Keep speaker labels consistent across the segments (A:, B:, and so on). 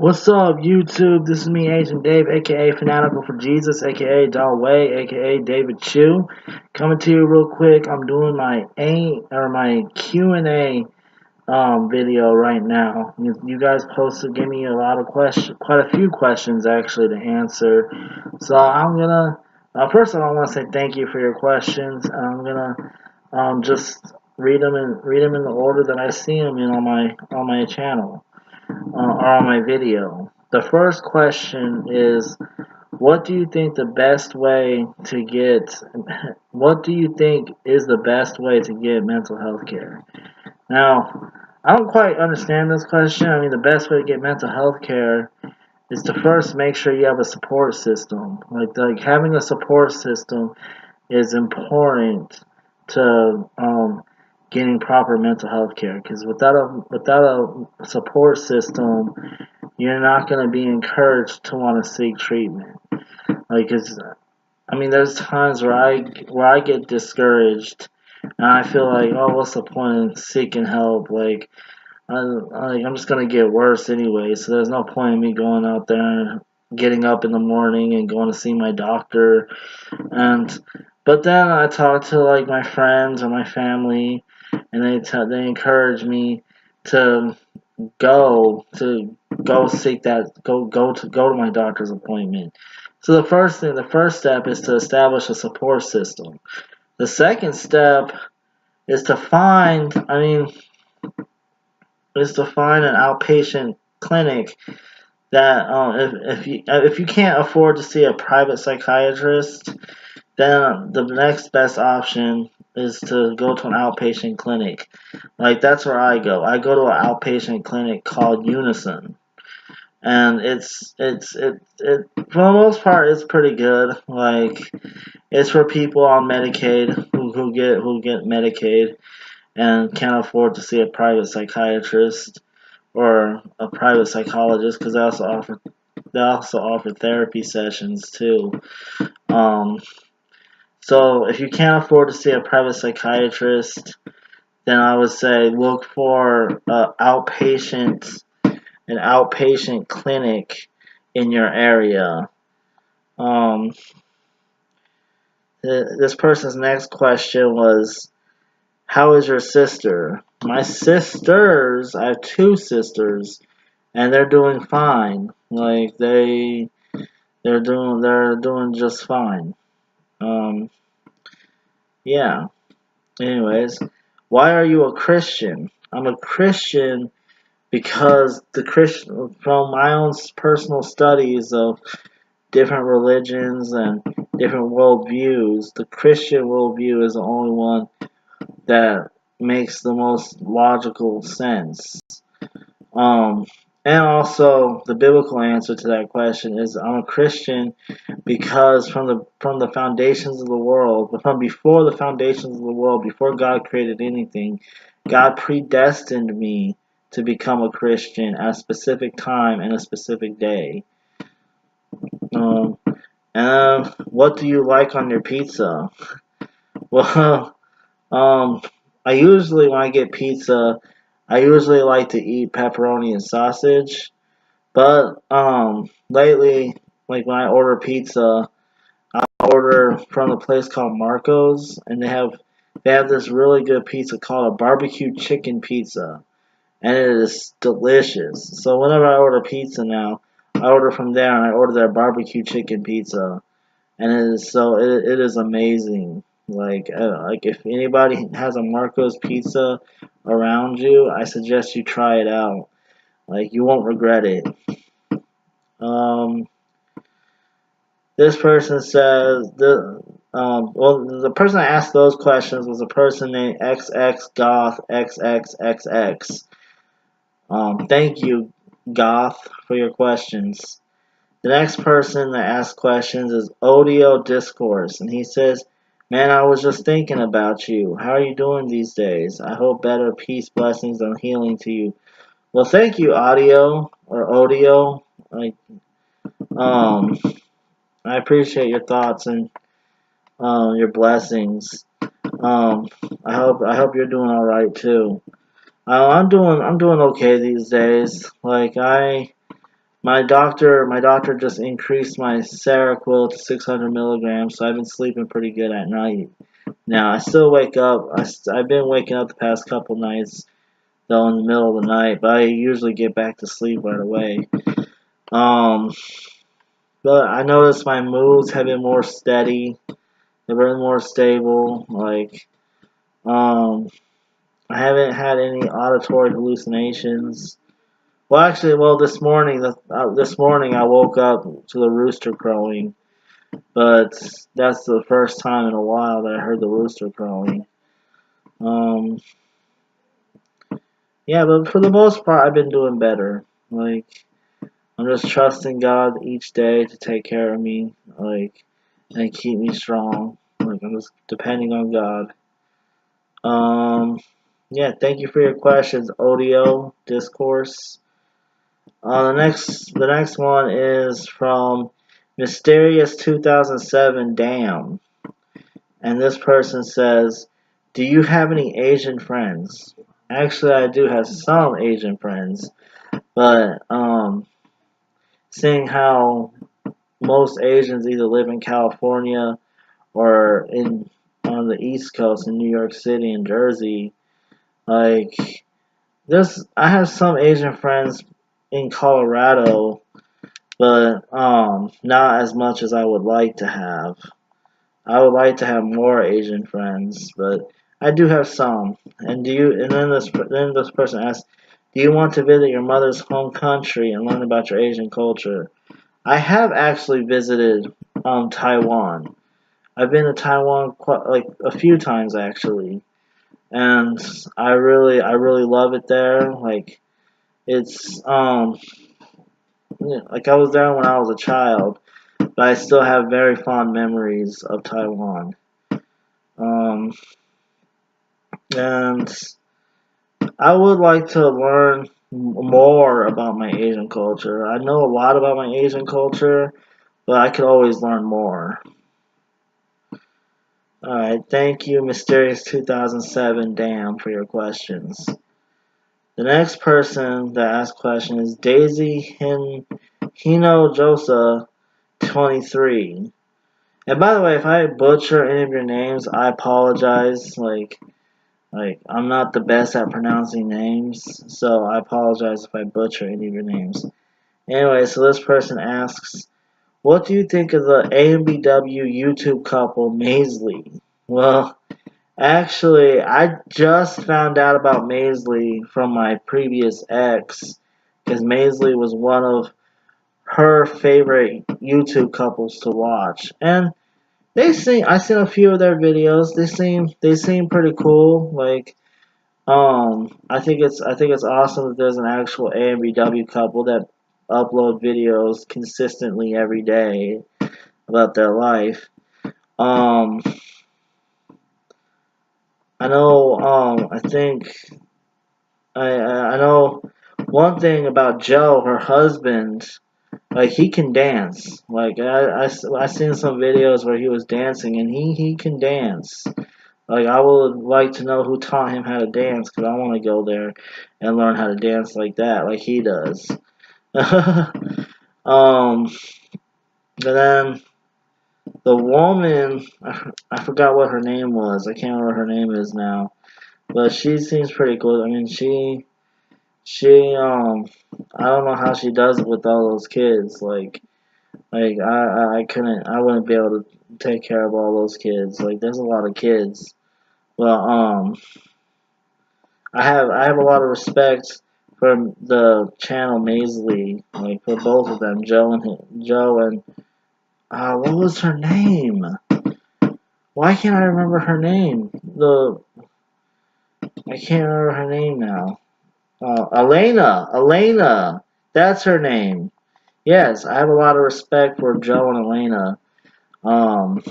A: What's up, YouTube? This is me, Agent Dave, aka Fanatical for Jesus, aka Dalway, aka David Chu. Coming to you real quick. I'm doing my Q&A video right now. You guys posted, give me a lot of questions, quite a few questions actually to answer. So I'm gonna first of all, I want to say thank you for your questions. I'm gonna just read them in the order that I see them in on my channel or on my video. The first question is, what do you think the best way to get, what do you think is the best way to get mental health care? Now, I don't quite understand this question. I mean, the best way to get mental health care is to first make sure you have a support system. Like having a support system is important to getting proper mental health care, because without a support system, you're not going to be encouraged to want to seek treatment. Like, I mean, there's times where I get discouraged, and I feel like, oh, what's the point in seeking help? I'm just gonna get worse anyway, so there's no point in me going out there and getting up in the morning and going to see my doctor. And but then I talk to like my friends or my family, and they encourage me to go to my doctor's appointment. So the first step is to establish a support system. The second step is to find, an outpatient clinic that if you can't afford to see a private psychiatrist, then the next best option is to go to an outpatient clinic. Like, that's where I go. I go to an outpatient clinic called Unison, and it for the most part it's pretty good. Like, it's for people on Medicaid who get Medicaid and can't afford to see a private psychiatrist or a private psychologist, because they also offer therapy sessions too. Um, so if you can't afford to see a private psychiatrist, then I would say look for an outpatient clinic in your area. Um, this person's next question was, how is your sister? My sisters, I have two sisters, and they're doing fine. Like, they're doing just fine. Um, yeah. Anyways, why are you a Christian? I'm a Christian because from my own personal studies of different religions and different worldviews, the Christian worldview is the only one that makes the most logical sense. Um, and also, the biblical answer to that question is, I'm a Christian because from the foundations of the world, but from before the foundations of the world, before God created anything, God predestined me to become a Christian at a specific time and a specific day. Um, and what do you like on your pizza? Well, I usually, when I get pizza, I usually like to eat pepperoni and sausage. But lately, like when I order pizza, I order from a place called Marco's, and they have this really good pizza called a barbecue chicken pizza, and it is delicious. So whenever I order pizza now, I order from there, and I order their barbecue chicken pizza, and it is amazing. Like if anybody has a Marco's pizza around you, I suggest you try it out. Like, you won't regret it. Um, this person says the person that asked those questions was a person named XXGothXXXX. Thank you, Goth, for your questions. The next person that asked questions is Audio Discourse, and he says, "Man, I was just thinking about you. How are you doing these days? I hope better peace, blessings, and healing to you." Well, thank you, Audio. Um, I appreciate your thoughts and your blessings. Um, I hope you're doing all right too. I'm doing okay these days. Like, my doctor just increased my Seroquel to 600 milligrams, so I've been sleeping pretty good at night. Now I still wake up. I've been waking up the past couple nights though in the middle of the night, but I usually get back to sleep right away. Um, but I noticed my moods have been more steady. They've been more stable. Um, I haven't had any auditory hallucinations. This morning I woke up to the rooster crowing, but that's the first time in a while that I heard the rooster crowing. Um, yeah, but for the most part, I've been doing better. I'm just trusting God each day to take care of me, and keep me strong. I'm just depending on God. Um, yeah, thank you for your questions, Audio Discourse. The next one is from Mysterious 2007 Damn, and this person says, "Do you have any Asian friends?" Actually, I do have some Asian friends, but seeing how most Asians either live in California or in on the East Coast in New York City and Jersey, like I have some Asian friends in Colorado, but not as much as I would like to have. I would like to have more Asian friends, but I do have some. And then this person asks, "Do you want to visit your mother's home country and learn about your Asian culture?" I have actually visited Taiwan. I've been to Taiwan quite like a few times actually, and I really love it there. It's like I was there when I was a child, but I still have very fond memories of Taiwan. Um, and I would like to learn more about my Asian culture. I know a lot about my Asian culture, but I could always learn more. Alright, thank you, Mysterious 2007 Damn, for your questions. The next person that asked question is Daisy Hinojosa 23. And by the way, if I butcher any of your names, I apologize. I'm not the best at pronouncing names, so I apologize if I butcher any of your names. Anyway, so this person asks, "What do you think of the AMBW YouTube couple Maisley?" Well, actually, I just found out about Maisley from my previous ex, because Maisley was one of her favorite YouTube couples to watch, and I've seen a few of their videos. They seem pretty cool. I think it's awesome that there's an actual AMBW couple that upload videos consistently every day about their life. Um, I know. I know one thing about Joe, her husband. He can dance. I seen some videos where he was dancing, and he can dance. I would like to know who taught him how to dance, because I want to go there and learn how to dance like that, like he does. um, but then the woman, I forgot what her name was. I can't remember what her name is now. But she seems pretty cool. I mean, I don't know how she does it with all those kids. I wouldn't be able to take care of all those kids. There's a lot of kids. Well, I have a lot of respect for the channel Maisley, for both of them, Joe and what was her name? Why can't I remember her name? I can't remember her name now. Elena, that's her name. Yes, I have a lot of respect for Joe and Elena. Um,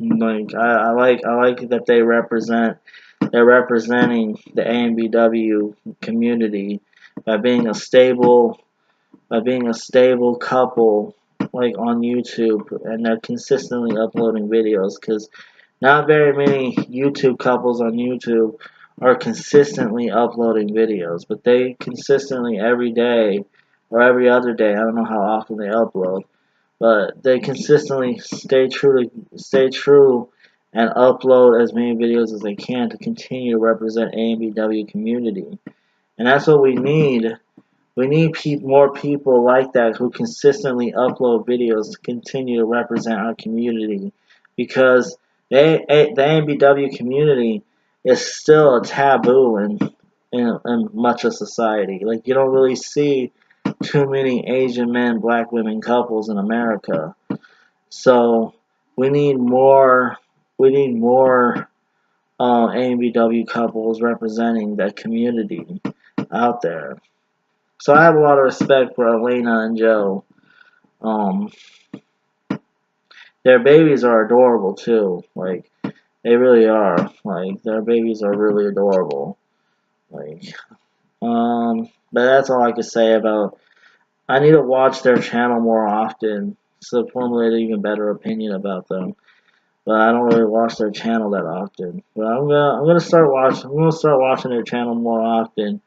A: I like that they're representing the AMBW community by being a stable couple on YouTube, and they're consistently uploading videos, because not very many YouTube couples on YouTube are consistently uploading videos, but they consistently every day or every other day. I don't know how often they upload, but they consistently stay true and upload as many videos as they can to continue to represent AMBW community. And that's what we need. We need more people like that who consistently upload videos to continue to represent our community, because the AMBW community is still a taboo in much of society. Like, you don't really see too many Asian men, black women couples in America. So we need more. We need more AMBW couples representing that community out there. So I have a lot of respect for Elena and Joe. Um, their babies are adorable too. Like, they really are. Like, their babies are really adorable. Like, but that's all I can say about. I need to watch their channel more often to formulate an even better opinion about them. But I don't really watch their channel that often. But I'm gonna start watching their channel more often,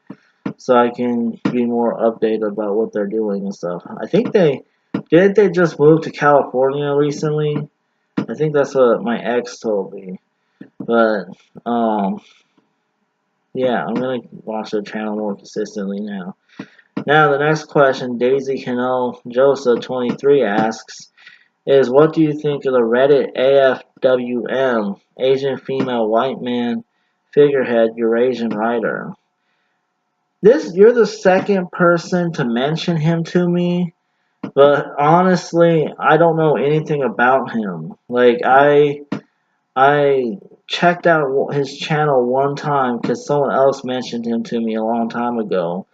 A: so I can be more updated about what they're doing and stuff. I think they just moved to California recently. I think that's what my ex told me. But yeah, I'm gonna watch their channel more consistently now. Now the next question, Daisy Canal Joseph 23 asks, is what do you think of the Reddit AFWM Asian female white man figurehead Eurasian writer? You're the second person to mention him to me, but honestly, I don't know anything about him. Like, I checked out his channel one time because someone else mentioned him to me a long time ago,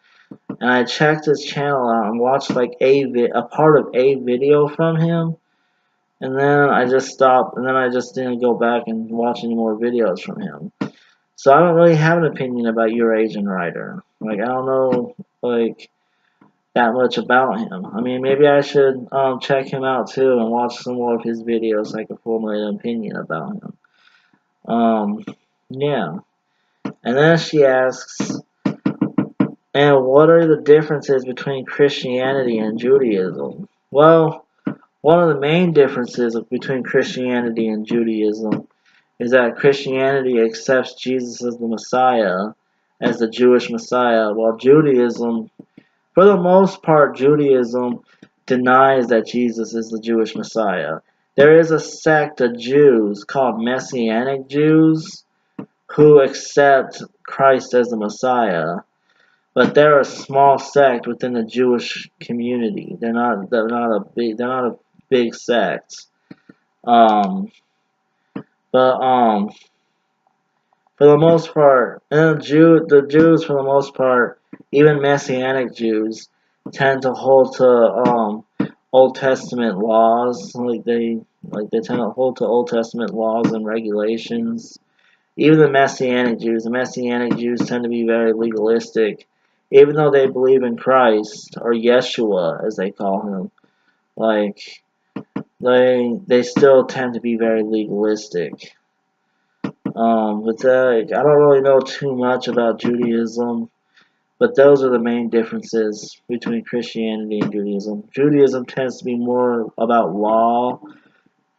A: and I checked his channel out and watched like a part of a video from him, and then I just stopped, and then I just didn't go back and watch any more videos from him. So I don't really have an opinion about Eurasian writer. Like, I don't know, like, that much about him. I mean, maybe I should check him out too and watch some more of his videos so I can formulate an opinion about him. Yeah. And then she asks, and what are the differences between Christianity and Judaism? Well, one of the main differences between Christianity and Judaism is that Christianity accepts Jesus as the Messiah, as the Jewish Messiah, while Judaism, for the most part, Judaism denies that Jesus is the Jewish Messiah. There is a sect of Jews called Messianic Jews who accept Christ as the Messiah, but they're a small sect within the Jewish community. They're not a big sect. Um, but for the most part, and the Jews for the most part, even Messianic Jews, tend to hold to Old Testament laws. They tend to hold to Old Testament laws and regulations. Even the Messianic Jews tend to be very legalistic, even though they believe in Christ, or Yeshua as they call him. Like, they still tend to be very legalistic. But I don't really know too much about Judaism, but those are the main differences between Christianity and Judaism. Judaism tends to be more about law,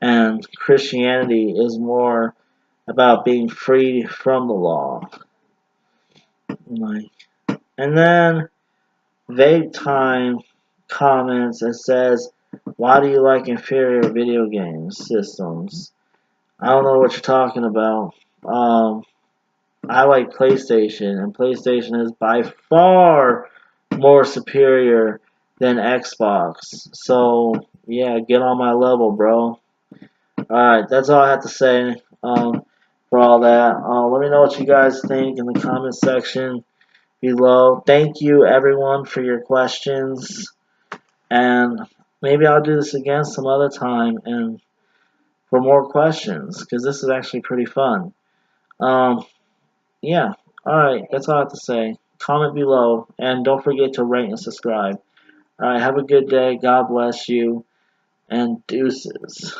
A: and Christianity is more about being free from the law. And then Vape Time comments and says, why do you like inferior video game systems? I don't know what you're talking about. I like PlayStation, and PlayStation is by far more superior than Xbox. So, yeah, get on my level, bro. Alright, that's all I have to say for all that. Let me know what you guys think in the comment section below. Thank you, everyone, for your questions. And maybe I'll do this again some other time and for more questions, because this is actually pretty fun. Yeah. Alright, that's all I have to say. Comment below, and don't forget to rate and subscribe. Alright, have a good day. God bless you, and deuces.